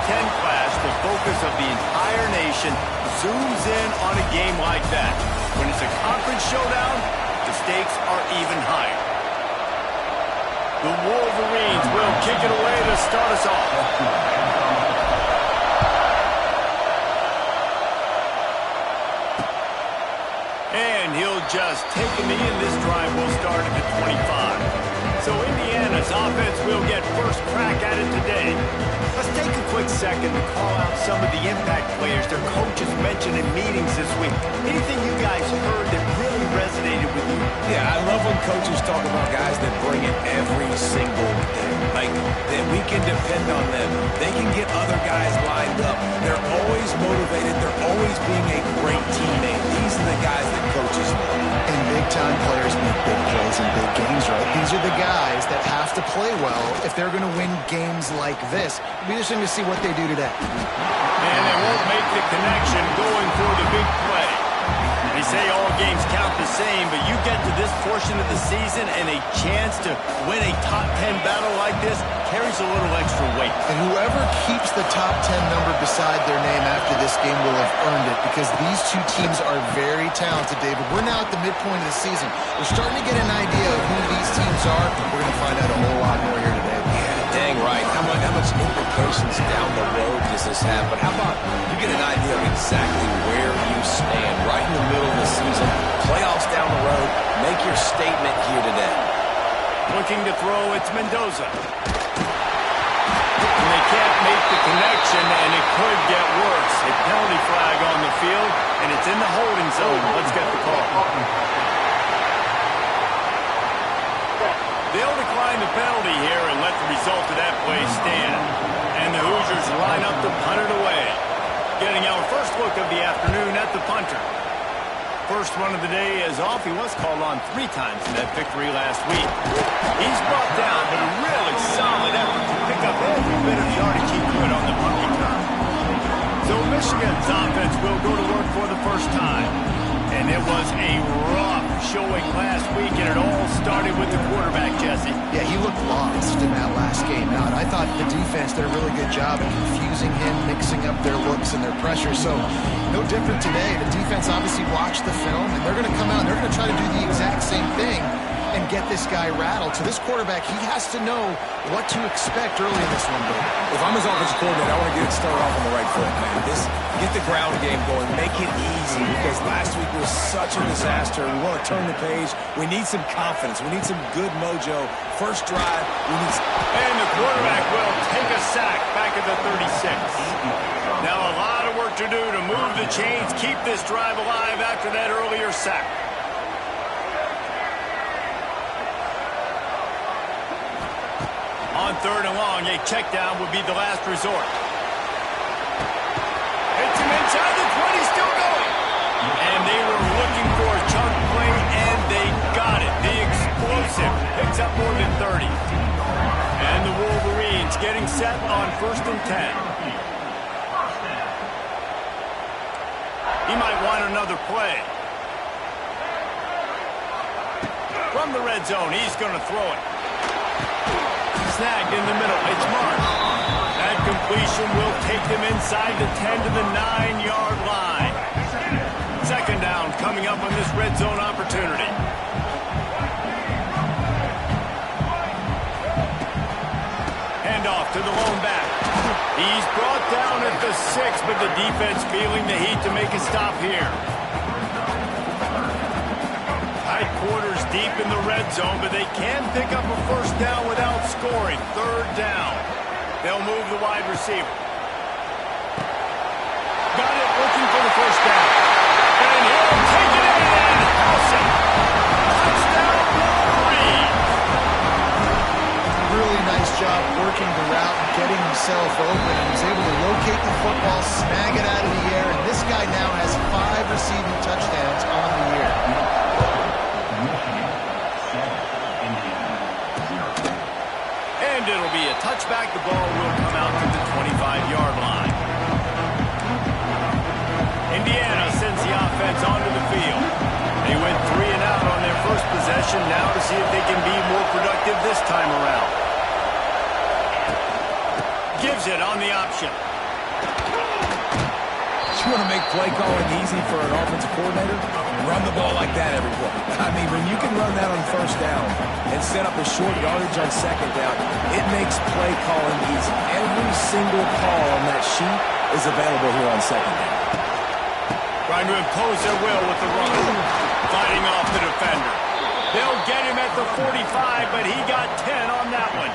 10 clash, the focus of the entire nation zooms in on a game like that. When it's a conference showdown, the stakes are even higher. The Wolverines will kick it away to start us off. And he'll just take a knee, and this drive will start at the 25. So Indiana's offense will get first crack at it today. Let's take a quick second to call out some of the impact players their coaches mentioned in meetings this week. Anything you guys heard that really resonated with you? Yeah, I love when coaches talk about guys that bring it every single day. Like, that we can depend on them. They can get other guys lined up. They're always motivated. They're always being a great teammate. These are the guys that coaches love. And big-time players make big plays in big games, right? These are the guys that have to play well if they're going to win games like this. It'll be interesting to see what they do today. And they won't make the connection going for the big play. They say all games count the same, but you get to this portion of the season and a chance to win a top 10 battle like this carries a little extra weight. And whoever keeps the top 10 number beside their name after this game will have earned it, because these two teams are very talented, David. We're now at the midpoint of the season. We're starting to get an idea of who these teams are. We're going to find out a whole lot more here today. Dang right. How much implications down the road does this have? But how about you get an idea of exactly where you stand right in the middle of the season, playoffs down the road, make your statement here today. Looking to throw, it's Mendoza. And they can't make the connection, and it could get worse. A penalty flag on the field, and it's in the holding zone. Let's get the call. They'll decline the penalty here and let the result of that play stand. And the Hoosiers line up to punt it away. Getting our first look of the afternoon at the punter. First run of the day is off. He was called on 3 times in that victory last week. He's brought down, but a really solid effort to pick up every bit of yardage he could on the punt return. So Michigan's offense will go to work for the first time. And it was a rough showing last week, and it all started with the quarterback, Jesse. Yeah, he looked lost in that last game out. I thought the defense did a really good job of confusing him, mixing up their looks and their pressure. So no different today. The defense obviously watched the film, and they're going to come out and they're going to try to do the exact same thing and get this guy rattled. So this quarterback, he has to know what to expect early in this one, David. If I'm his offensive coordinator, I want to get it started off on the right foot, man. Get the ground game going. Make it easy, because last week was such a disaster. We want to turn the page. We need some confidence. We need some good mojo. First drive, we need some... And the quarterback will take a sack back at the 36. Now a lot of work to do to move the chains, keep this drive alive after that earlier sack. On 3rd and long, a check down would be the last resort. Hits him inside the 20, still going. And they were looking for a chunk play, and they got it. The explosive picks up more than 30. And the Wolverines getting set on 1st and 10. He might want another play. From the red zone, he's going to throw it. Snagged in the middle. It's marked. That completion will take them inside the 10 to the 9-yard line. 2nd down coming up on this red zone opportunity. Handoff to the lone back. He's brought down at the 6, but the defense feeling the heat to make a stop here. Tight quarters deep in the red zone, but they can pick up a 1st down without scoring. 3rd down. They'll move the wide receiver. Got it, looking for the 1st down. And he'll take it in and house it. Touchdown, Wolverine. Really nice job working the route and getting himself open. He was able to locate the football, snag it out of the air, and this guy now has 5 receiving touchdowns on the year. And it'll be a touchback. The ball will come out to the 25-yard line. Indiana sends the offense onto the field. They went 3 and out on their first possession, now to see if they can be more productive this time around. Gives it on the option. You want to make play calling easy for an offensive coordinator? Run the ball like that every play. I mean, when you can run that on first down and set up a short yardage on second down, it makes play calling easy. Every single call on that sheet is available here on second down. Trying to impose their will with the run. Fighting off the defender. They'll get him at the 45, but he got 10 on that one.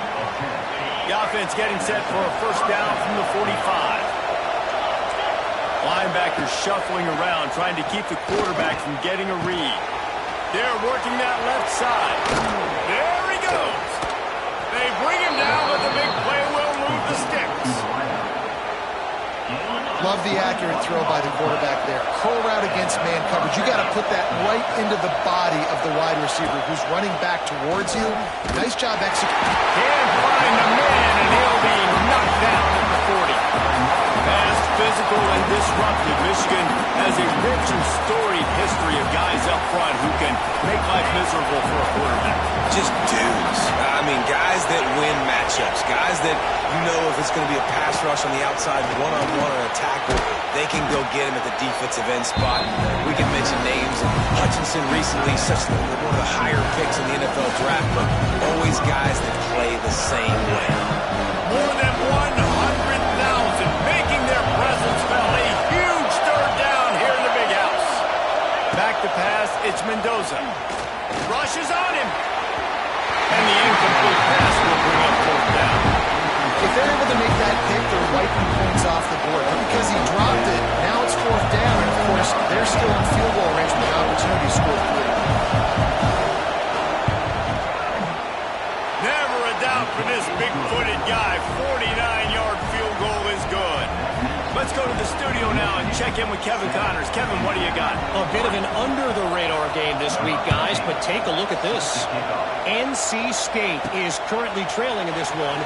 The offense getting set for a first down from the 45. Linebackers shuffling around, trying to keep the quarterback from getting a read. They're working that left side. There he goes. They bring him down, but the big play will move the sticks. Love the accurate throw by the quarterback there. Curl route against man coverage. You got to put that right into the body of the wide receiver who's running back towards you. Nice job executing. Can't find the man, and he'll be knocked down at the 40. Fast, physical, and disruptive. Michigan has a rich and storied history of guys up front who can make life miserable for a quarterback. Just dudes. I mean, guys that win matchups. Guys that, you know, if it's going to be a pass rush on the outside, one-on-one or a tackle, they can go get him at the defensive end spot. We can mention names. And Hutchinson recently, one of the higher picks in the NFL draft, but always guys that play the same way. More than 100,000 making their presence felt. A huge third down here in the big house. Back to pass, it's Mendoza. Rushes on him. And the incomplete pass will bring up fourth down. If they're able to make that pick, they're wiping points off the board. But because he dropped it, now it's fourth down. And, of course, they're still in field goal range with the opportunity to score 3. Never a doubt for this big-footed guy. 49-yard field goal is good. Let's go to the studio now and check in with Kevin Connors. Kevin, what do you got? A bit of an under-the-radar game this week, guys, but take a look at this. NC State is currently trailing in this one,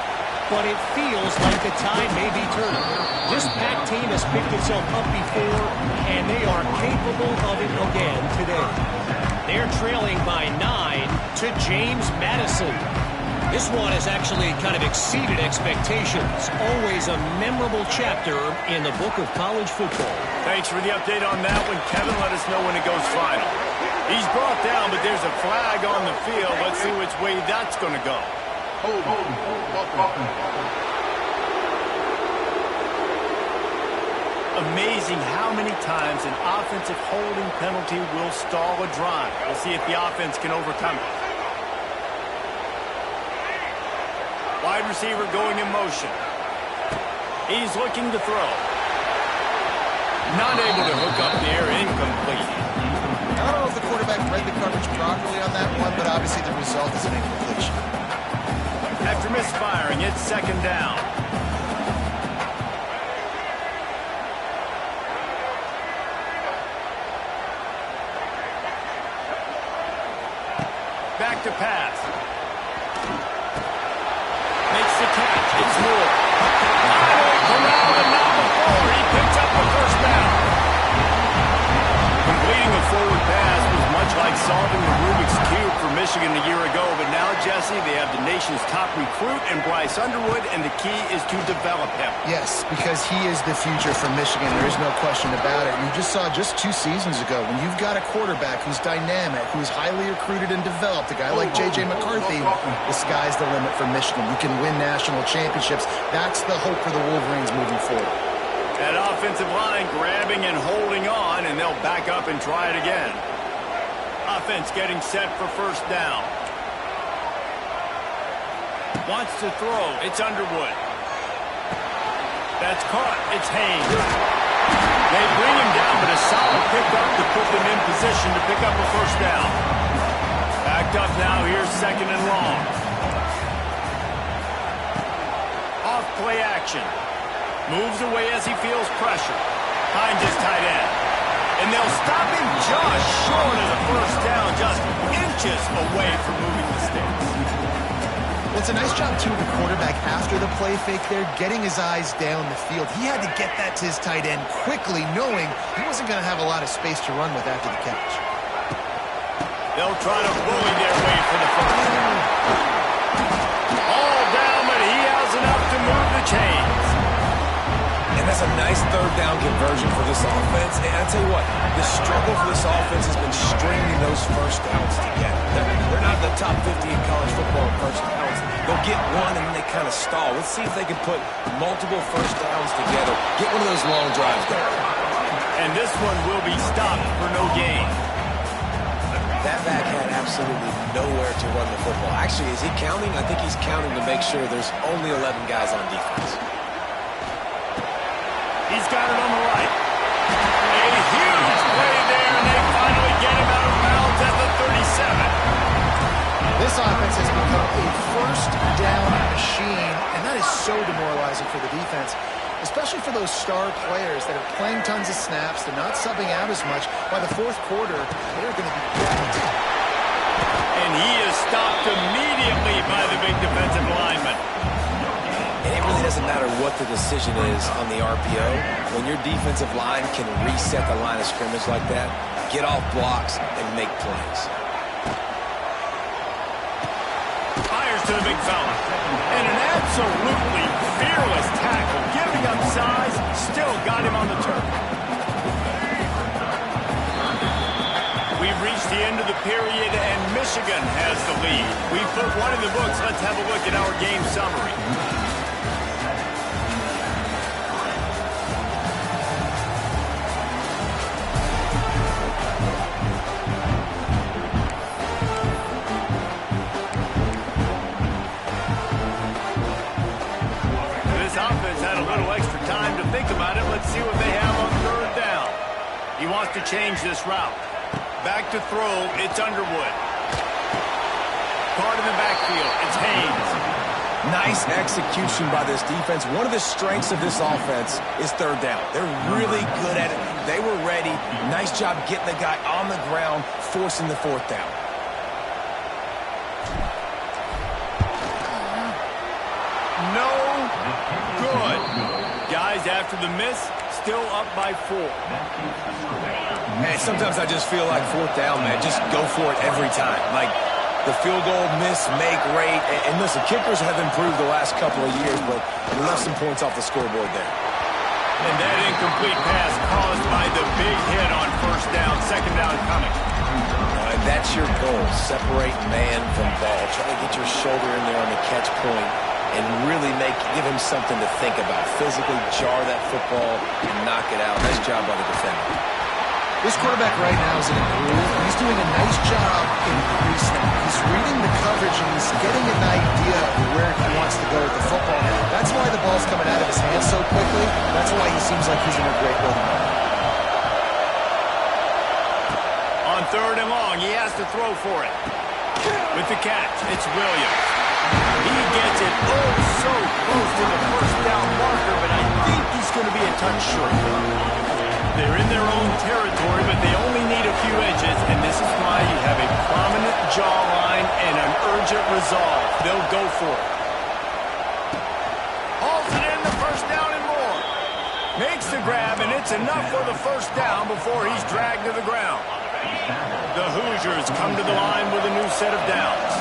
but it feels like the tide may be turning. This Pac team has picked itself up before, and they are capable of it again today. They're trailing by 9 to James Madison. This one has actually kind of exceeded expectations. Always a memorable chapter in the book of college football. Thanks for the update on that one, Kevin. Let us know when it goes final. He's brought down, but there's a flag on the field. Let's see which way that's going to go. Amazing how many times an offensive holding penalty will stall a drive. We'll see if the offense can overcome it. Wide receiver going in motion. He's looking to throw. Not able to hook up there, incomplete. I don't know if the quarterback read the coverage properly on that one, but obviously the result is an incompletion. After misfiring, it's second down. Back to pass. Makes the catch. It's Moore. Around and not before. He picks up the first down. Completing a forward pass was much like solving the Rubik's Cube for Michigan a year ago, but now, Jesse, they have the nation's top recruit in Bryce Underwood, and the key is to develop him. Yes, because he is the future for Michigan. There is no question about it. You just saw just 2 seasons ago when you've got a quarterback who's dynamic, who's highly recruited and developed, a guy like J.J. McCarthy, the sky's the limit for Michigan. You can win national championships. That's the hope for the Wolverines moving forward. That offensive line grabbing and holding on, and they'll back up and try it again. Offense getting set for first down. Wants to throw. It's Underwood. That's caught. It's Haynes. They bring him down, but a solid pickup to put them in position to pick up a first down. Backed up now. Here's second and long. Off play action. Moves away as he feels pressure. Finds his tight end. And they'll stop him just short of the first down, just inches away from moving the sticks. Well, it's a nice job, too, of the quarterback after the play fake there, getting his eyes down the field. He had to get that to his tight end quickly, knowing he wasn't going to have a lot of space to run with after the catch. They'll try to bully their way for the first. All down, but he has enough to move the chains. And that's a nice third down conversion for this offense. And I tell you what, the struggle for this offense has been stringing those first downs together. They're not the top 50 in college football in first downs. They'll get one and then they kind of stall. Let's see if they can put multiple first downs together. Get one of those long drives going. And this one will be stopped for no gain. That back had absolutely nowhere to run the football. Actually, is he counting? I think he's counting to make sure there's only 11 guys on defense. He's got it on the right. A huge play there, and they finally get him out of bounds at the 37. This offense has become a first down machine, and that is so demoralizing for the defense, especially for those star players that are playing tons of snaps. They're not subbing out as much. By the fourth quarter, they're going to be wrecked. And he is stopped immediately by the big defensive lineman. And it really doesn't matter what the decision is on the RPO. When your defensive line can reset the line of scrimmage like that, get off blocks and make plays. Fires to the big fella. And an absolutely fearless tackle. Giving up size, still got him on the turf. We've reached the end of the period, and Michigan has the lead. We've put one in the books. Let's have a look at our game summary. Let's see what they have on third down. He wants to change this route. Back to throw, it's Underwood. Caught in the backfield, it's Haynes. Nice execution by this defense. One of the strengths of this offense is third down. They're really good at it. They were ready. Nice job getting the guy on the ground, forcing the fourth down. No good. Guys, after the miss, still up by 4. Man, sometimes I just feel like fourth down, man. Just go for it every time. Like the field goal miss, make rate. And listen, kickers have improved the last couple of years, but we left some points off the scoreboard there. And that incomplete pass caused by the big hit on first down, second down coming. That's your goal. Separate man from ball. Try to get your shoulder in there on the catch point and really give him something to think about. Physically jar that football and knock it out. Nice job by the defender. This quarterback right now is in a groove. He's doing a nice job in pre-snap. He's reading the coverage and he's getting an idea of where he wants to go with the football. That's why the ball's coming out of his hands so quickly. That's why he seems like he's in a great rhythm. On third and long, he has to throw for it. With the catch, it's Williams. He gets it so close to the first down marker, but I think he's going to be a touch short. They're in their own territory, but they only need a few inches, and this is why you have a prominent jawline and an urgent resolve. They'll go for it. Hauls it in the first down and more. Makes the grab, and it's enough for the first down before he's dragged to the ground. The Hoosiers come to the line with a new set of downs.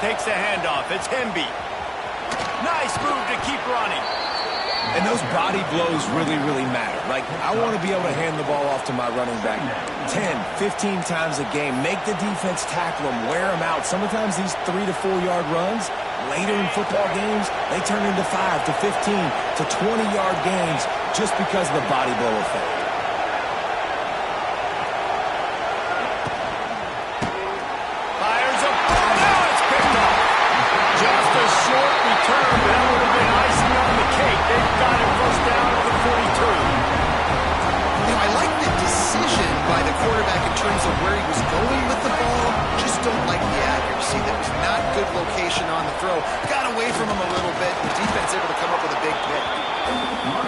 Takes the handoff. It's Hemby. Nice move to keep running. And those body blows really, really matter. Like, I want to be able to hand the ball off to my running back 10, 15 times a game. Make the defense tackle them, wear them out. Sometimes these 3 to 4 yard runs, later in football games, they turn into 5 to 15 to 20 yard gains just because of the body blow effect. Fires up. Now it's picked up. Just a short return, but that would have been icing on the cake. They've got it first down at the 42. I like the decision by the quarterback in terms of where he was going with the ball. Just don't like the accuracy. That was not good location on the throw. Got away from him a little bit. The defense able to come up with a big pick.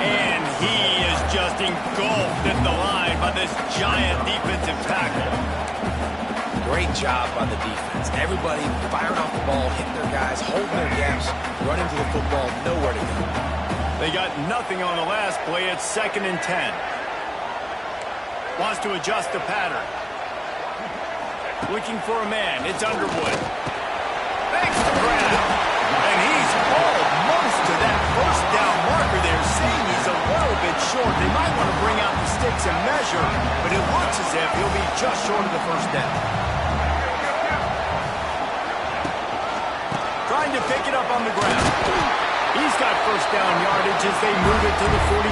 And he is just engulfed at the line by this giant defensive tackle. Great job by the defense. Everybody firing off the ball, hitting their guys, holding their gaps, running to the football, nowhere to go. They got nothing on the last play. It's 2nd and 10. Wants to adjust the pattern. Looking for a man. It's Underwood. Makes the grab. And he's hauled They might want to bring out the sticks and measure, but it looks as if he'll be just short of the first down. Trying to pick it up on the ground. He's got first down yardage as they move it to the 44.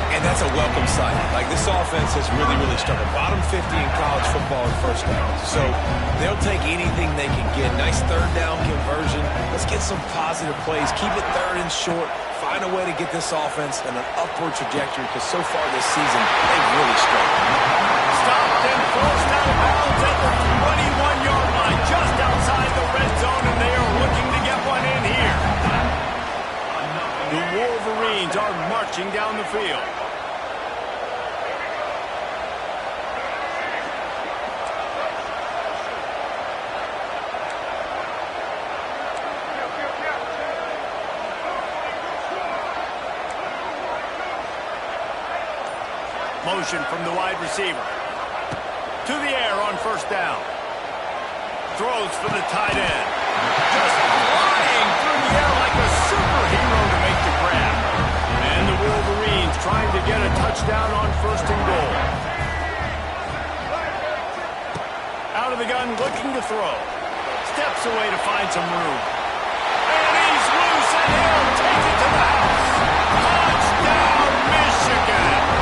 And that's a welcome sight. Like, this offense has really, really struggled. Bottom 50 in college football in first downs. So they'll take anything they can get. Nice third down conversion. Let's get some positive plays. Keep it third and short. Find a way to get this offense in an upward trajectory, because so far this season, they've really struggled. Stopped and forced out of bounds at the 21-yard line, just outside the red zone, and they are looking to get one in here. The Wolverines are marching down the field. Motion from the wide receiver. To the air on first down. Throws for the tight end. Just flying through the air like a superhero to make the grab. And the Wolverines trying to get a touchdown on first and goal. Out of the gun, looking to throw. Steps away to find some room. And he's loose, and he'll take it to the house. Touchdown, Michigan!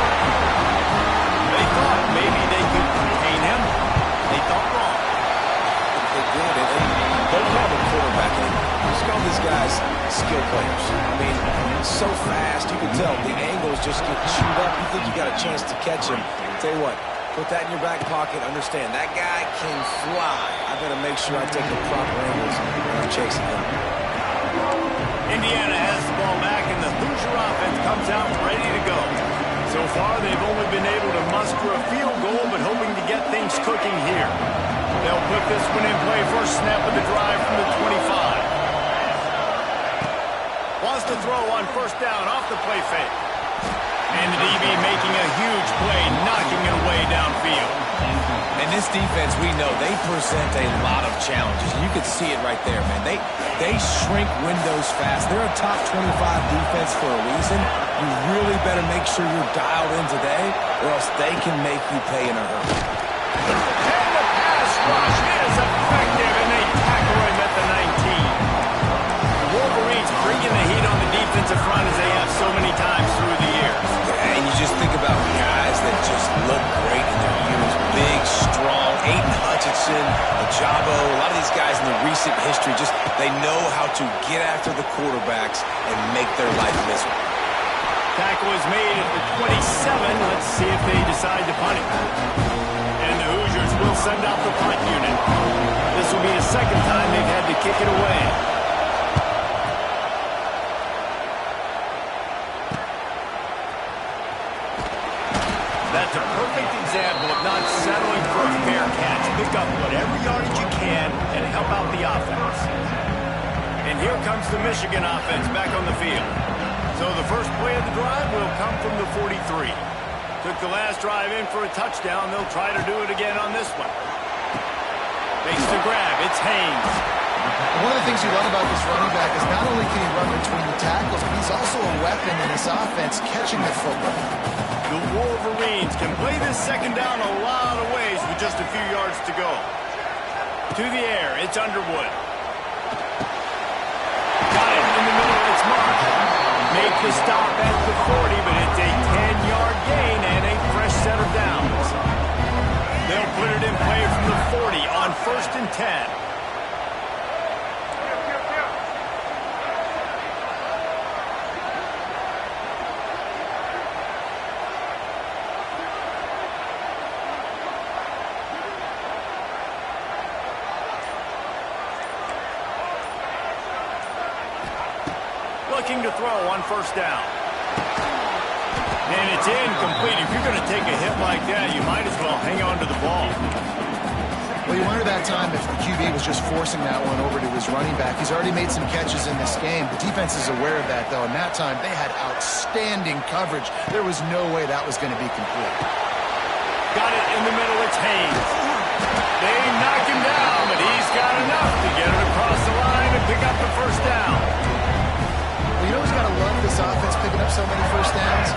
They thought maybe they could contain him. They thought wrong. They did. Don't call them quarterback anymore. Just call these guys skill players. I mean, so fast. You can tell the angles just get chewed up. You think you got a chance to catch him. Tell you what, put that in your back pocket. Understand, that guy can fly. I better make sure I take the proper angles when I'm chasing him. Indiana has the ball back, and the Hoosier offense comes out ready to go. So far, they've only been able to muster a field goal, but hoping to get things cooking here. They'll put this one in play. First snap of the drive from the 25. Wants to throw on first down off the play fake. And the DB making a huge play, knocking it away downfield. And this defense, we know, they present a lot of challenges. You can see it right there, man. They shrink windows fast. They're a top 25 defense for a reason. You really better make sure you're dialed in today, or else they can make you pay in a hurry. And the pass rush is effective, and they tackle him at the 19. The Wolverines bringing the heat on the defensive front as they have so many times through the years. And you just think about guys that just look great in their units. Big, strong, Aiden Hutchinson, Ajabo, a lot of these guys in the recent history, just they know how to get after the quarterbacks and make their life miserable. Tackle is made at the 27. Let's see if they decide to punt it. And the Hoosiers will send out the punt unit. This will be the second time they've had to kick it away. That's a perfect example of not settling for a fair catch. Pick up whatever yardage you can and help out the offense. And here comes the Michigan offense back on the field. So the first play of the drive will come from the 43. Took the last drive in for a touchdown. They'll try to do it again on this one. Makes the grab. It's Haynes. One of the things you love about this running back is not only can he run between the tackles, but he's also a weapon in this offense catching the football. The Wolverines can play this second down a lot of ways with just a few yards to go. To the air. It's Underwood. Got it in the middle. It's Mark. Make the stop at the 40, but it's a 10-yard gain and a fresh set of downs. They'll put it in play from the 40 on first and 10. Looking to throw on first down. And it's incomplete. If you're going to take a hit like that, you might as well hang on to the ball. Well, you wonder that time if the QB was just forcing that one over to his running back. He's already made some catches in this game. The defense is aware of that, though, and that time they had outstanding coverage. There was no way that was going to be complete. Got it in the middle. It's Haynes. They knock him down, but he's got enough to get it across the line and pick up the first down. Well, you know who's got to love this offense picking up so many first downs?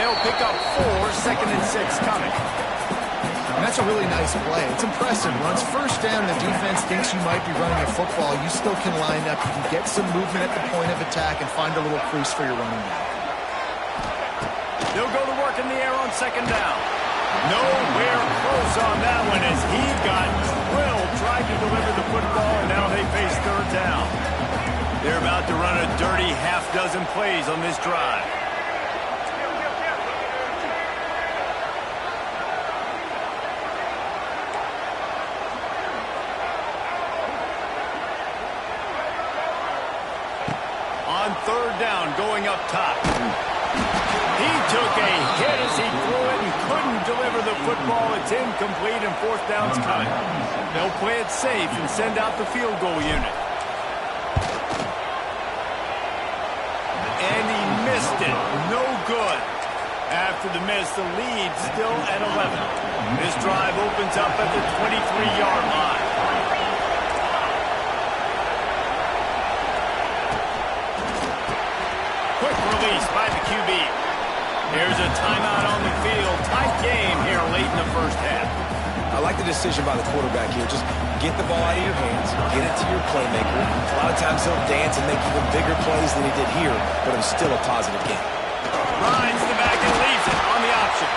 They'll pick up 4, 2nd and 6 coming. And that's a really nice play. It's impressive. Once first down, the defense thinks you might be running a football. You still can line up. You can get some movement at the point of attack and find a little crease for your running back. They'll go to work in the air on 2nd down. Nowhere close on that one as he got drilled trying to deliver the football, and now they face 3rd down. They're about to run a dirty half-dozen plays on this drive. On 3rd down, going up top. He took a hit as he threw it and couldn't deliver the football. It's incomplete and 4th down's coming. They'll play it safe and send out the field goal unit. And he missed it. No good. After the miss, the lead still at 11. This drive opens up at the 23-yard line. Quick release by the QB. Here's a timeout on the field. Tight game here late in the first half. I like the decision by the quarterback here. Just get the ball out of your hands, get it to your playmaker. A lot of times he'll dance and make even bigger plays than he did here, but it was still a positive game. Rides the back and leaves it on the option.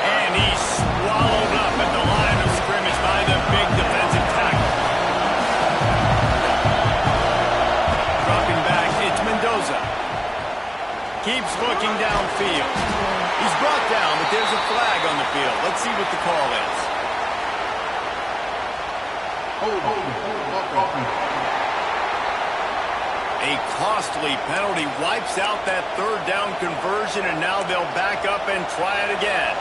And he's swallowed up at the line of scrimmage by the big defensive tackle. Dropping back, it's Mendoza. Keeps looking downfield. He's brought down, but there's a flag on the field. Let's see what the call is. A costly penalty wipes out that 3rd down conversion, and now they'll back up and try it again.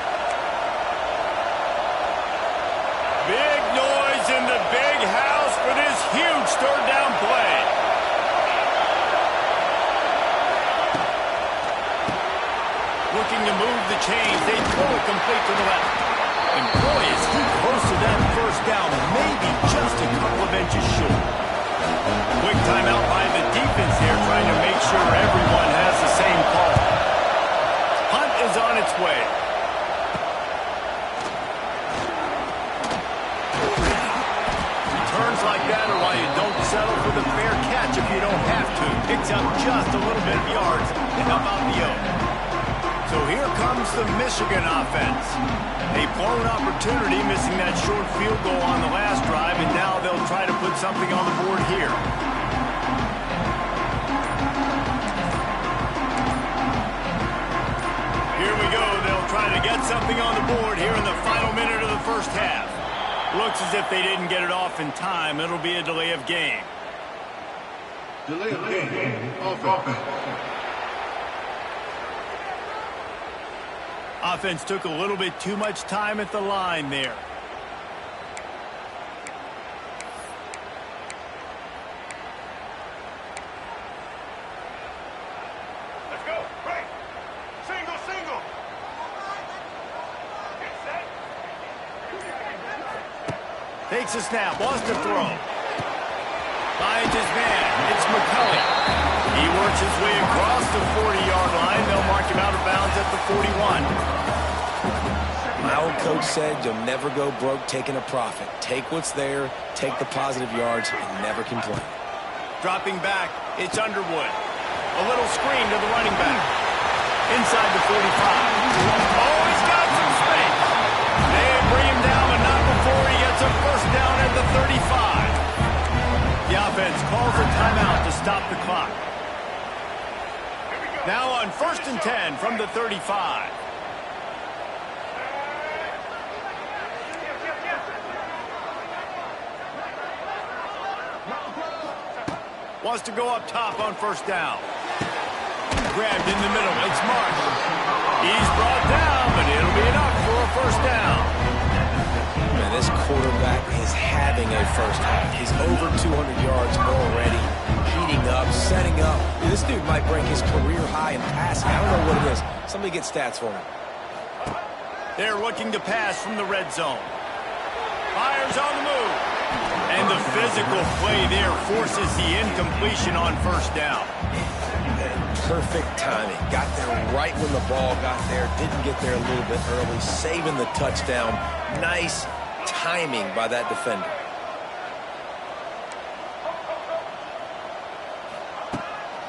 Big noise in the big house for this huge 3rd down play. Looking to move the chains. They throw it complete to the left. And boy, is he close to that 1st down. Maybe just a couple of inches short. Quick timeout by the defense here, trying to make sure everyone has the same call. Punt is on its way. Returns like that are why you don't settle for the fair catch if you don't have to. Picks up just a little bit of yards to help out the yoke. So here comes the Michigan offense. A blown opportunity, missing that short field goal on the last drive, and now they'll try to put something on the board here. Here we go. They'll try to get something on the board here in the final minute of the first half. Looks as if they didn't get it off in time. It'll be a delay of game. Delay of game. Offense. Offense took a little bit too much time at the line there. Let's go. Right. Single, single. Get set. Takes a snap, wants to throw. Finds his man. It's McCulley. He works his way across the 40-yard line. They'll mark him out of bounds at the 41. My old coach said you'll never go broke taking a profit. Take what's there, take the positive yards, and never complain. Dropping back, it's Underwood. A little screen to the running back. Inside the 45. Oh, he's got some space. They bring him down, but not before he gets a 1st down at the 35. The offense calls a timeout to stop the clock. Now on 1st and 10 from the 35. Wants to go up top on 1st down. Grabbed in the middle. It's Mark. He's brought down, but it'll be enough for a 1st down. Man, this quarterback is having a first half. He's over 200 yards already, heating up, setting up. This dude might break his career high in passing. I don't know what it is. Somebody get stats for him. They're looking to pass from the red zone. Fires on the move. And the physical play there forces the incompletion on 1st down. perfect timing. Got there right when the ball got there. Didn't get there a little bit early. Saving the touchdown. Nice timing by that defender.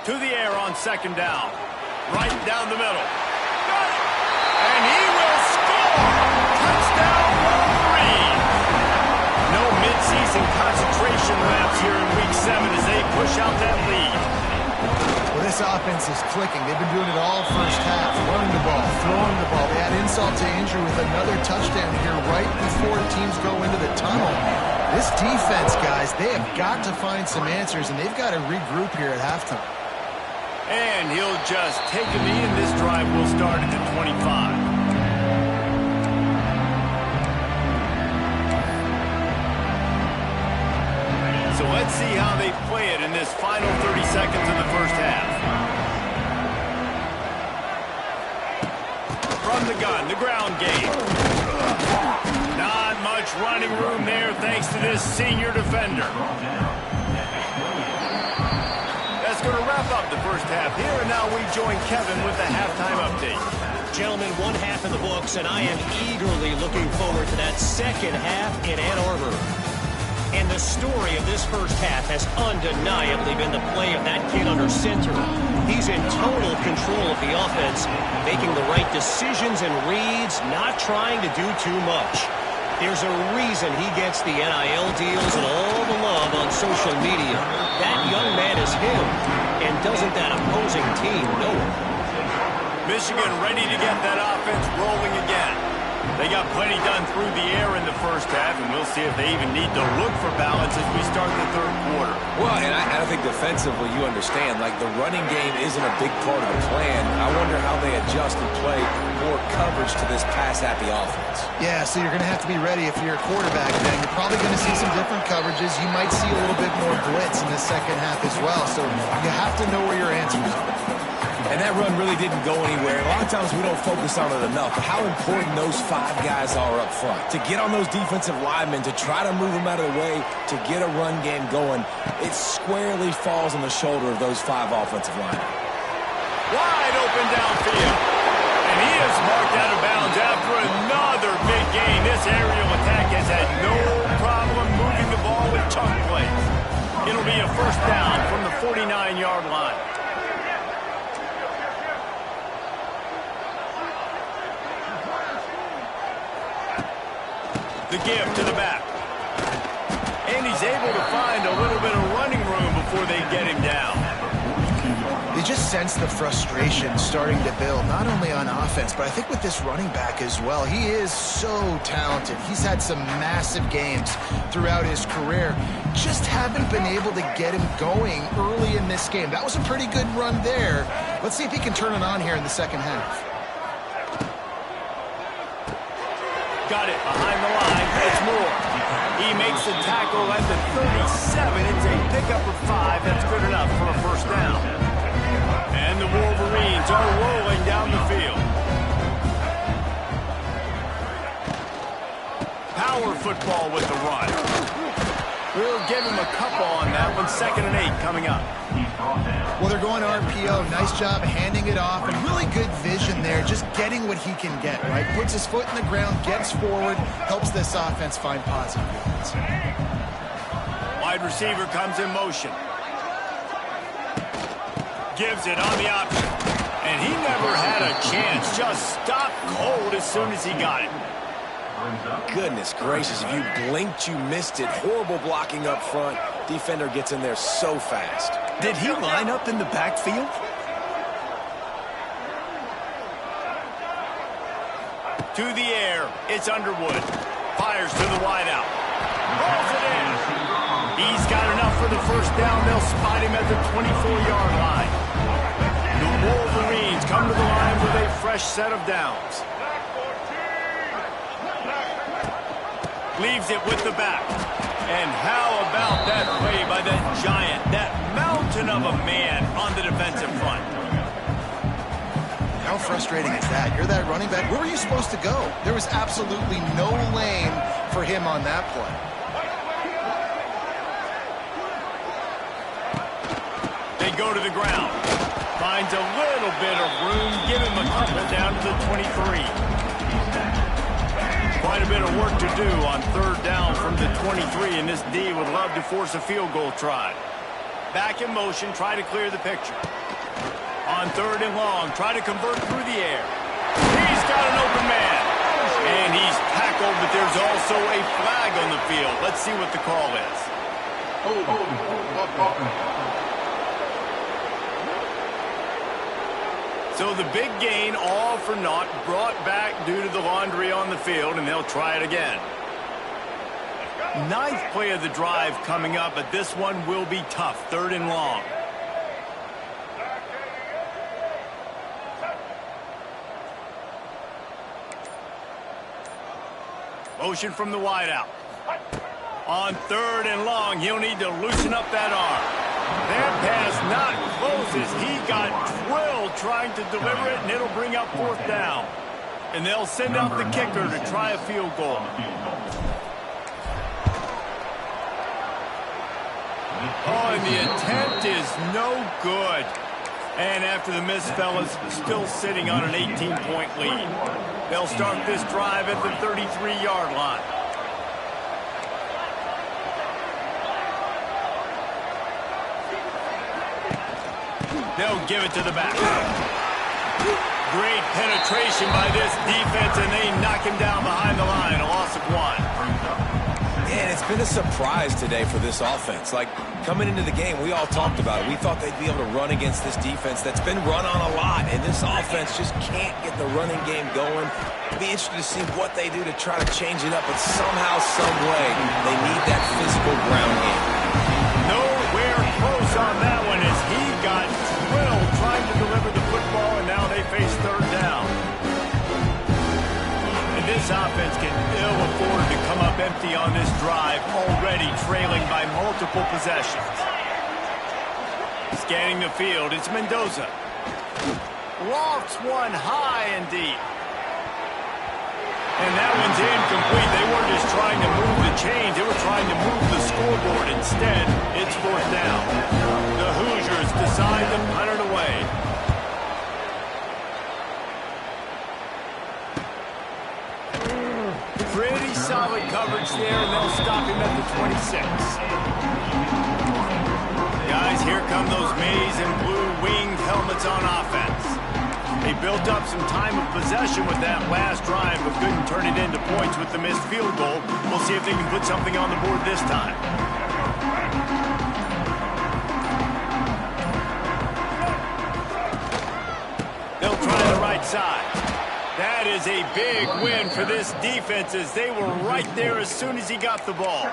To the air on second down. Right down the middle. Got it! And he will score! Touchdown, Wolverine! No midseason concentration laps here in Week 7 as they push out that lead. Well, this offense is clicking. They've been doing it all first half. Running the ball, throwing the ball. They had insult to injury with another touchdown here right before teams go into the tunnel. This defense, guys, they have got to find some answers, and they've got to regroup here at halftime. And he'll just take a knee, and this drive will start at the 25. So let's see how they play it in this final 30 seconds of the first half. From the gun, the ground game. Not much running room there thanks to this senior defender. That's going to wrap up the first half here, and now we join Kevin with the halftime update. Gentlemen, one half in the books, and I am eagerly looking forward to that second half in Ann Arbor. And the story of this first half has undeniably been the play of that kid under center. He's in total control of the offense, making the right decisions and reads, not trying to do too much. There's a reason he gets the NIL deals and all the love on social media. That young man is him, and doesn't that opposing team know it? Michigan ready to get that offense rolling again. They got plenty done through the air in the first half, and we'll see if they even need to look for balance as we start the third quarter. Well, and I think defensively you understand, like the running game isn't a big part of the plan. I wonder how they adjust and play more coverage to this pass-happy offense. Yeah, so you're going to have to be ready if you're a quarterback then. You're probably going to see some different coverages. You might see a little bit more blitz in the second half as well, so you have to know where your answers are. And that run really didn't go anywhere. A lot of times we don't focus on it enough, but how important those 5 guys are up front. To get on those defensive linemen, to try to move them out of the way, to get a run game going, it squarely falls on the shoulder of those 5 offensive linemen. Wide open downfield. And he is marked out of bounds after another big gain. This aerial attack has had no problem moving the ball with chunk plays. It'll be a first down from the 49-yard line. The give to the back. And he's able to find a little bit of running room before they get him down. You just sense the frustration starting to build, not only on offense, but I think with this running back as well. He is so talented. He's had some massive games throughout his career. Just haven't been able to get him going early in this game. That was a pretty good run there. Let's see if he can turn it on here in the second half. Got it behind the line. It's Moore. He makes the tackle at the 37. It's a pickup of 5. That's good enough for a first down. And the Wolverines are rolling down the field. Power football with the run. We'll give him a couple on that one. 2nd and 8 coming up. Well, they're going RPO. Nice job handing it off, and really good vision there, just getting what he can get, right? Puts his foot in the ground, gets forward, helps this offense find positive yards. Wide receiver comes in motion. Gives it on the option. And he never had a chance. Just stopped cold as soon as he got it. Goodness gracious, if you blinked, you missed it. Horrible blocking up front. Defender gets in there so fast. Did he line up in the backfield? To the air, it's Underwood. Fires to the wideout. Rolls it in. He's got enough for the first down. They'll spot him at the 24-yard line. The Wolverines come to the line with a fresh set of downs. Leaves it with the back. And how about that play by that giant, that mountain of a man on the defensive front? How frustrating is that? You're that running back. Where were you supposed to go? There was absolutely no lane for him on that play. They go to the ground. Finds a little bit of room. Give him a couple down to the 23. Quite a bit of work to do on third down from the 23, and this D would love to force a field goal try. Back in motion, try to clear the picture. On third and long, try to convert through the air. He's got an open man. And he's tackled, but there's also a flag on the field. Let's see what the call is. So the big gain, all for naught, brought back due to the laundry on the field, and they'll try it again. Ninth play of the drive coming up, but this one will be tough. Third and long. Motion from the wideout. On third and long, he'll need to loosen up that arm. That pass not close as he got drilled trying to deliver it, and it'll bring up fourth down. And they'll send out the kicker to try a field goal. Oh, and the attempt is no good. And after the miss, fellas, still sitting on an 18-point lead. They'll start this drive at the 33-yard line. They'll give it to the back. Great penetration by this defense, and they knock him down behind the line. A loss of 1. And it's been a surprise today for this offense. Like, coming into the game, we all talked about it. We thought they'd be able to run against this defense that's been run on a lot, and this offense just can't get the running game going. It'll be interesting to see what they do to try to change it up, but somehow, some way, they need that physical ground game. Nowhere close on that one as he got drilled trying to deliver the football, and now they face third down. And this offense can ill afford to come up empty on this drive, already trailing by multiple possessions. Scanning the field, it's Mendoza. Lofts one high and deep. And that one's incomplete. They weren't just trying to move the chains. They were trying to move the scoreboard. Instead, it's fourth down. The Hoosiers decide to punt it away. Pretty solid coverage there, and they'll stop him at the 26. Guys, here come those maize and blue winged helmets on offense. They built up some time of possession with that last drive, but couldn't turn it into points with the missed field goal. We'll see if they can put something on the board this time. They'll try the right side. That is a big win for this defense as they were right there as soon as he got the ball.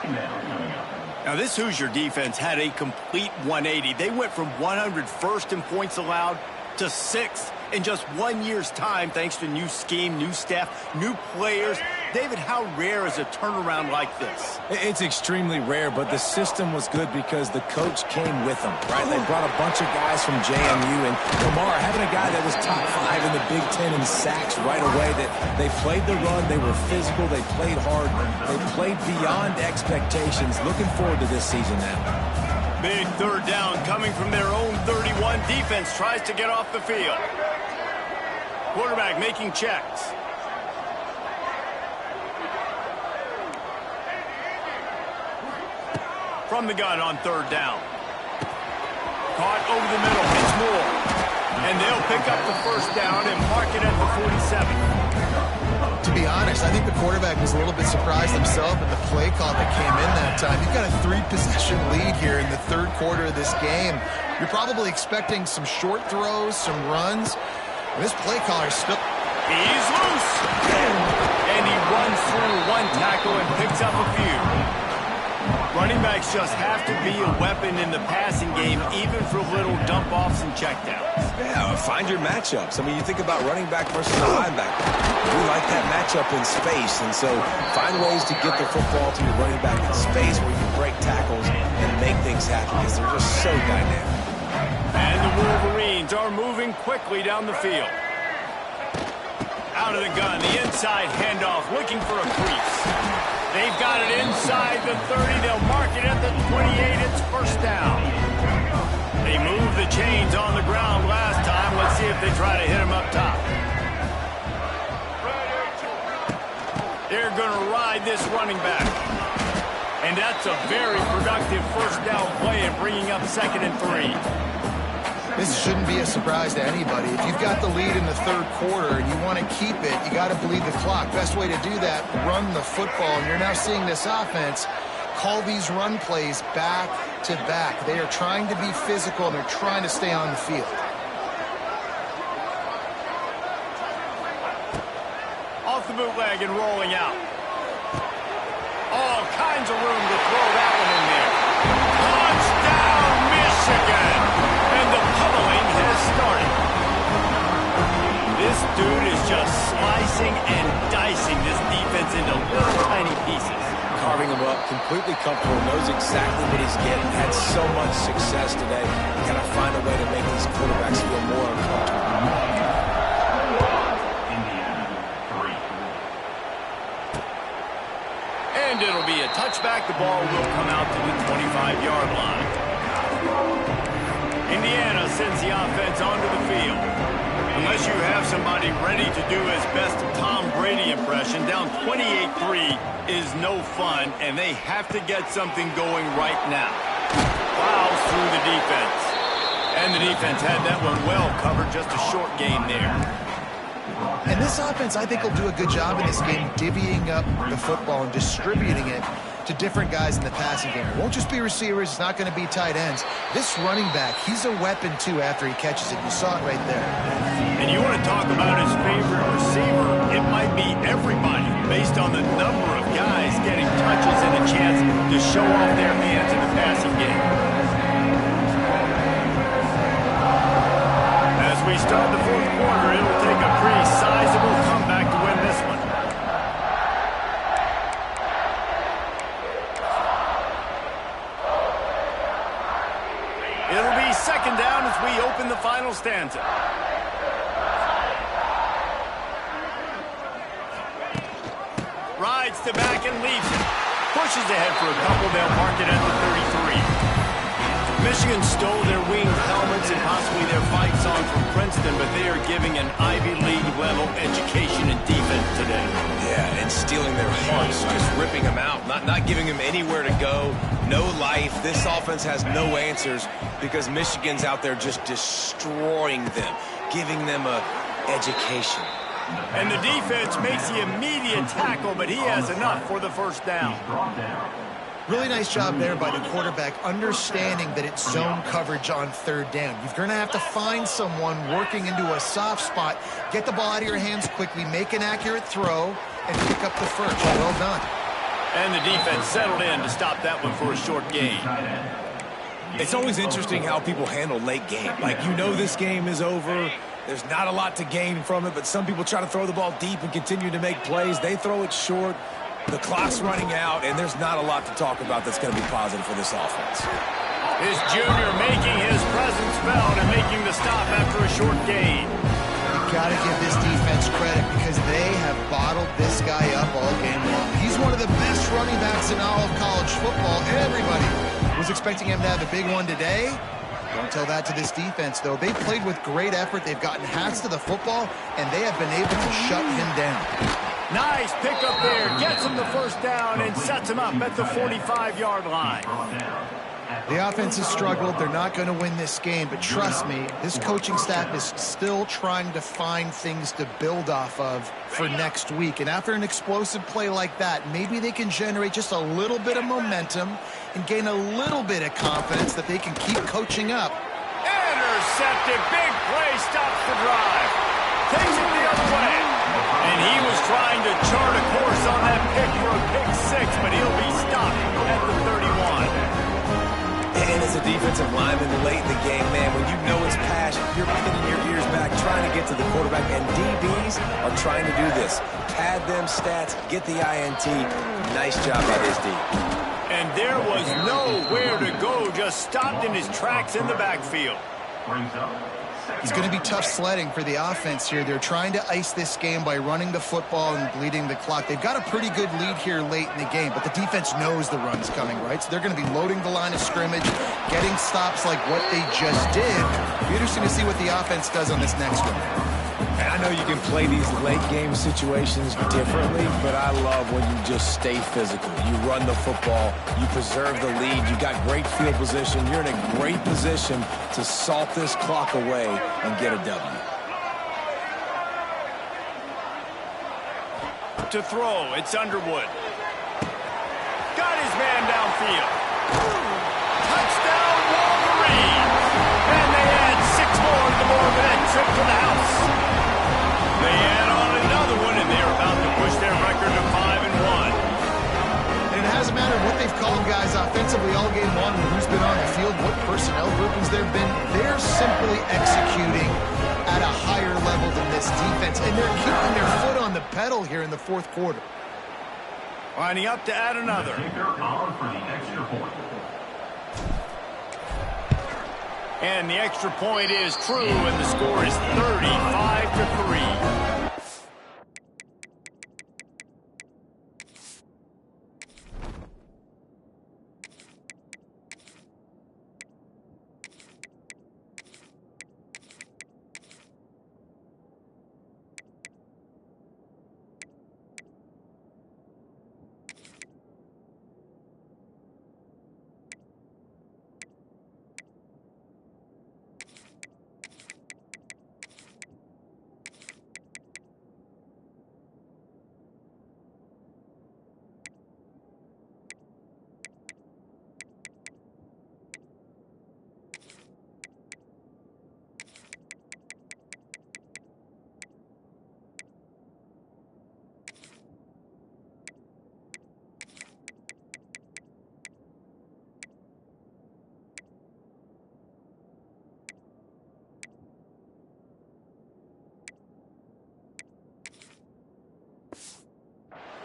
Now, this Hoosier defense had a complete 180. They went from 101st in points allowed to 6th in just 1 year's time, thanks to new scheme, new staff, new players. David, how rare is a turnaround like this? It's extremely rare, but the system was good because the coach came with them, right? They brought a bunch of guys from JMU, and Kamara, having a guy that was top 5 in the Big Ten in sacks right away, that they played the run, they were physical, they played hard, they played beyond expectations. Looking forward to this season now. Big third down coming from their own 31. Defense tries to get off the field. Quarterback making checks. From the gun on third down. Caught over the middle. It's Moore. And they'll pick up the first down and mark it at the 47. To be honest, I think the quarterback was a little bit surprised himself at the play call that came in that time. You've got a 3-possession lead here in the third quarter of this game. You're probably expecting some short throws, some runs. And this play caller still... He's loose. And he runs through one tackle and picks up a few. Running backs just have to be a weapon in the passing game, even for little dump-offs and checkdowns. Yeah, find your matchups. I mean, you think about running back versus a linebacker. We like that matchup in space, and so find ways to get the football to your running back in space where you can break tackles and make things happen because they're just so dynamic. And the Wolverines are moving quickly down the field. Out of the gun, the inside handoff, looking for a crease. They've got it inside the 30. They'll mark it at the 28. It's first down. They moved the chains on the ground last see if they try to hit him up top. They're going to ride this running back. And that's a very productive first down play in bringing up 2nd and 3. This shouldn't be a surprise to anybody. If you've got the lead in the third quarter and you want to keep it, you got to bleed the clock. Best way to do that, run the football. And you're now seeing this offense call these run plays back to back. They are trying to be physical, and they're trying to stay on the field. Off the bootleg and rolling out. All kinds of room to throw that one in there. Touchdown, Michigan! And the pummeling has started. This dude is just slicing and dicing this defense into little tiny pieces. Carving him up, completely comfortable, knows exactly what he's getting. Had so much success today. You got to find a way to make these quarterbacks feel more uncomfortable. And it'll be a touchback. The ball will come out to the 25-yard line. Indiana sends the offense onto the field. Unless you have somebody ready to do his best Tom Brady impression, down 28-3 is no fun, and they have to get something going right now. Plows through the defense. And the defense had that one well covered, just a short gain there. And this offense, I think, will do a good job in this game divvying up the football and distributing it to different guys in the passing game. It won't just be receivers. It's not going to be tight ends. This running back, he's a weapon, too, after he catches it. You saw it right there. And you want to talk about his favorite receiver, it might be everybody based on the number of guys getting touches and a chance to show off their hands in the passing game. As we start the fourth quarter, it'll take a pretty sizable comeback to win this one. It'll be 2nd down as we open the final stanza. Rides to back and leaves it. Pushes ahead for a couple. They'll mark it at the 33. Michigan stole their winged helmets and possibly their fight song from Princeton, but they are giving an Ivy League level education in defense today. Yeah, and stealing their hearts, just ripping them out, not giving them anywhere to go, no life. This offense has no answers because Michigan's out there just destroying them, giving them a education. And the defense makes the immediate tackle, but he has enough for the first down. Really nice job there by the quarterback, understanding that it's zone coverage on 3rd down. You're going to have to find someone working into a soft spot, get the ball out of your hands quickly, make an accurate throw, and pick up the first. Well done. And the defense settled in to stop that one for a short gain. It's always interesting how people handle late game. Like, you know this game is over. There's not a lot to gain from it, but some people try to throw the ball deep and continue to make plays. They throw it short. The clock's running out, and there's not a lot to talk about that's going to be positive for this offense. His junior making his presence felt and making the stop after a short gain. You've got to give this defense credit because they have bottled this guy up all game long. He's one of the best running backs in all of college football. Everybody was expecting him to have a big one today. Don't tell that to this defense, though. They've played with great effort. They've gotten hats to the football, and they have been able to shut him down. Nice pickup there. Gets him the first down and sets him up at the 45-yard line. The offense has struggled. They're not going to win this game, but trust me, this coaching staff is still trying to find things to build off of for next week. And after an explosive play like that, maybe they can generate just a little bit of momentum and gain a little bit of confidence that they can keep coaching up. Intercepted. Big play. Stops the drive. Takes it the other way. And he was trying to chart a course on that pick for a pick 6, but he'll be stopped at the 31. And as a defensive lineman late in the game, man, when you know it's passion, you're pinning your ears back, trying to get to the quarterback, and DBs are trying to do this. Pad them stats, get the INT. Nice job by his D. And there was nowhere to go, just stopped in his tracks in the backfield. Brings up It's going to be tough sledding for the offense here. They're trying to ice this game by running the football and bleeding the clock. They've got a pretty good lead here late in the game, but the defense knows the run's coming, right? So they're going to be loading the line of scrimmage, getting stops like what they just did. It'll be interesting to see what the offense does on this next one. And I know you can play these late game situations differently, but I love when you just stay physical. You run the football, you preserve the lead, you got great field position, you're in a great position to salt this clock away and get a W. To throw, it's Underwood. Got his man downfield. Touchdown, Wolverines! And they add 6 more to the Moorhead trip to the house. They add on another one, and they're about to push their record to 5-1. And it hasn't mattered what they've called guys offensively all game long, who's been on the field, what personnel groupings there have been. They're simply executing at a higher level than this defense, and they're keeping their foot on the pedal here in the fourth quarter. Lining up to add another. And the extra point is true, and the score is 35-3.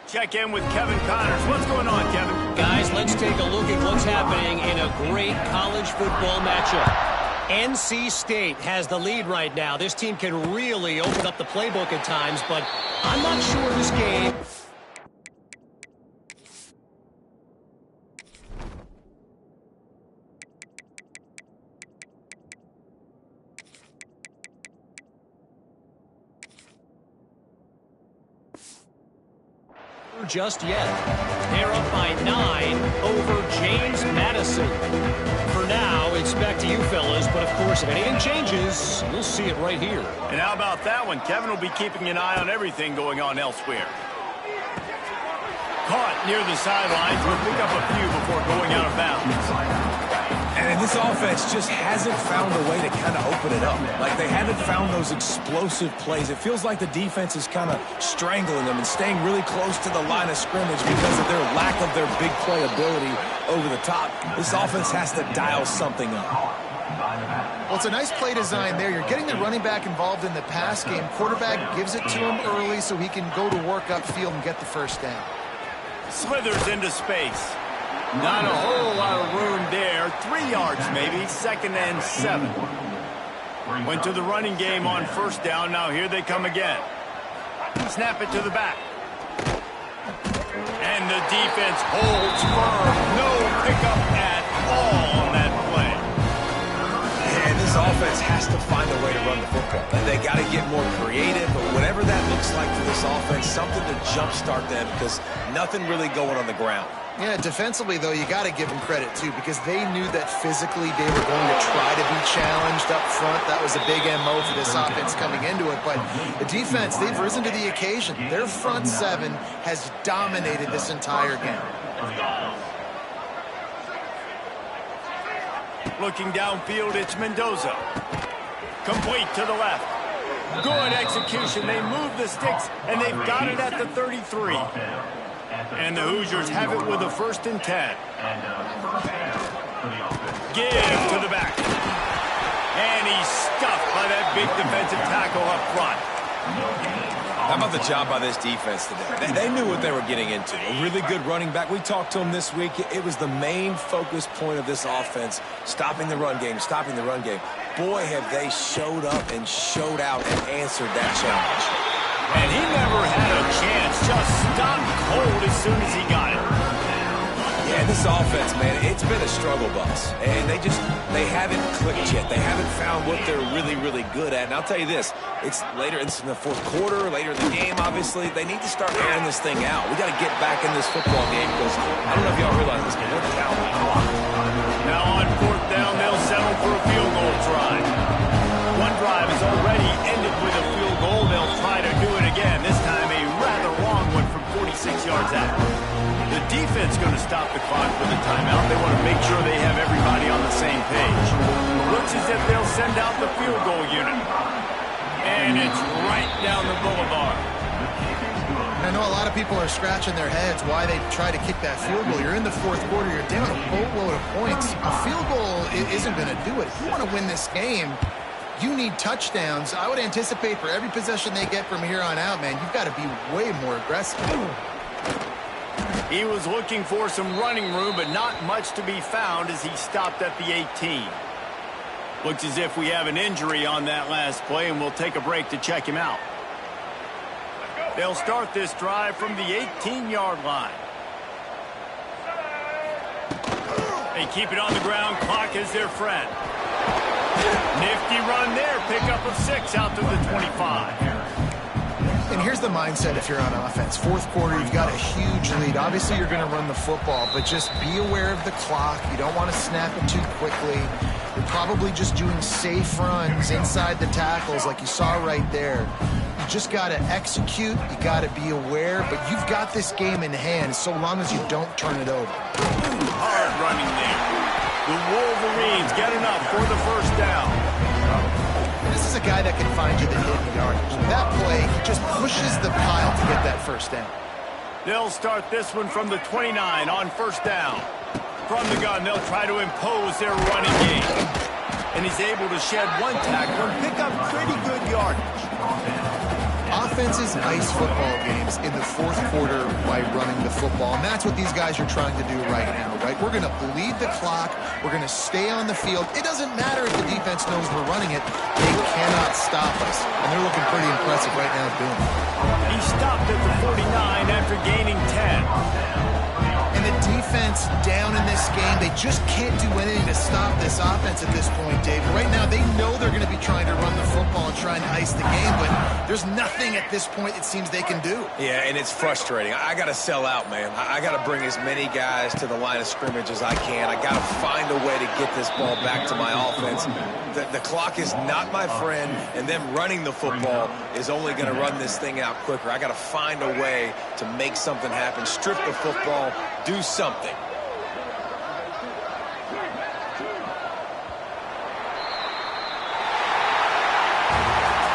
Check in with Kevin Connors. What's going on, Kevin? Guys, let's take a look at what's happening in a great college football matchup. NC State has the lead right now. This team can really open up the playbook at times, but I'm not sure this game... just yet. They're up by 9 over James Madison. For now, it's back to you fellas, but of course, if anything changes, you'll see it right here. And how about that one? Kevin will be keeping an eye on everything going on elsewhere. Caught near the sidelines. We'll pick up a few before going out of bounds. And this offense just hasn't found a way to kind of open it up. Like, they haven't found those explosive plays. It feels like the defense is kind of strangling them and staying really close to the line of scrimmage because of their lack of their big play ability over the top. This offense has to dial something up. Well, it's a nice play design there. You're getting the running back involved in the pass game. Quarterback gives it to him early so he can go to work upfield and get the first down. Slithers into space. Not a whole lot of room there. 3 yards maybe. 2nd and 7. Went to the running game on first down. Now here they come again. Snap it to the back. And the defense holds firm. No pickup at all on that play. And this offense has to find a way to run the football. And they got to get more creative, but whatever that looks like for this offense, something to jumpstart them because nothing really going on the ground. Yeah, defensively, though, you got to give them credit, too, because they knew that physically they were going to try to be challenged up front. That was a big MO for this offense coming into it. But the defense, they've risen to the occasion. Their front seven has dominated this entire game. Looking downfield, it's Mendoza. Complete to the left. Good execution. They move the sticks, and they've got it at the 33. And the Hoosiers have it with a 1st and 10. Give to the back. And he's stuffed by that big defensive tackle up front. How about the job by this defense today? They knew what they were getting into. A really good running back. We talked to him this week. It was the main focus point of this offense, stopping the run game, stopping the run game. boy, have they showed up and showed out and answered that challenge. And he never had a chance, just stopped cold as soon as he got it. Yeah, this offense, man, it's been a struggle bus. And they haven't clicked yet. They haven't found what they're really, really good at. And I'll tell you this, it's in the fourth quarter, later in the game, obviously. They need to start airing this thing out. We got to get back in this football game because I don't know if y'all realize this, but we're down the clock. Now on fourth down, they'll settle for a field goal try. One drive is already ended with a field goal. They'll try to do it again, this time a rather long one from 46 yards out. The defense going to stop the clock with a timeout. They want to make sure they have everybody on the same page. Looks as if they'll send out the field goal unit. And it's right down the boulevard. I know a lot of people are scratching their heads why they try to kick that field goal. You're in the fourth quarter. You're down a boatload of points. A field goal isn't going to do it. If you want to win this game, you need touchdowns. I would anticipate for every possession they get from here on out, man, you've got to be way more aggressive. He was looking for some running room, but not much to be found as he stopped at the 18. Looks as if we have an injury on that last play, and we'll take a break to check him out. They'll start this drive from the 18-yard line. They keep it on the ground. Clock is their friend. Nifty run there. Pickup of 6 out to the 25. And here's the mindset if you're on offense. Fourth quarter, you've got a huge lead. Obviously, you're going to run the football, but just be aware of the clock. You don't want to snap it too quickly. You're probably just doing safe runs inside the tackles like you saw right there. You just got to execute. You got to be aware, but you've got this game in hand so long as you don't turn it over. Hard running there. The Wolverines get enough for the first down. This is a guy that can find you the hidden yardage. That play, he just pushes the pile to get that first down. They'll start this one from the 29 on first down. From the gun, they'll try to impose their running game. And he's able to shed one tackle and pick up pretty good yardage. Offenses ice football games in the fourth quarter by running the football, and that's what these guys are trying to do right now, right? We're going to bleed the clock. We're going to stay on the field. It doesn't matter if the defense knows we're running it. They cannot stop us, and they're looking pretty impressive right now doing it. He stopped at the 49 after gaining 10. And the defense down in this game, they just can't do anything to stop this offense at this point, Dave. Right now, they know they're going to be trying to run the football and trying to ice the game, but there's nothing at this point it seems they can do. Yeah, and it's frustrating. I got to sell out, man. I got to bring as many guys to the line of scrimmage as I can. I got to find a way to get this ball back to my offense. The clock is not my friend, and them running the football is only going to run this thing out quicker. I got to find a way to make something happen, strip the football, do something.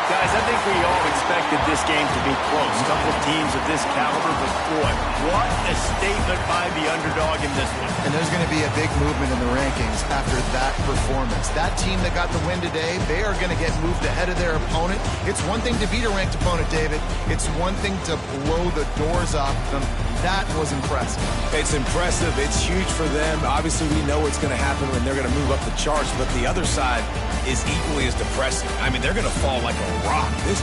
Guys, I think we all expected this game to be close. A couple of teams of this caliber, but boy, what a statement by the underdog in this one. And there's going to be a big movement in the rankings after that performance. That team that got the win today, they are going to get moved ahead of their opponent. It's one thing to beat a ranked opponent, David. It's one thing to blow the doors off them. That was impressive. It's impressive. It's huge for them. Obviously, we know what's going to happen when they're going to move up the charts, but the other side is equally as depressing. I mean, they're going to fall like a rock. This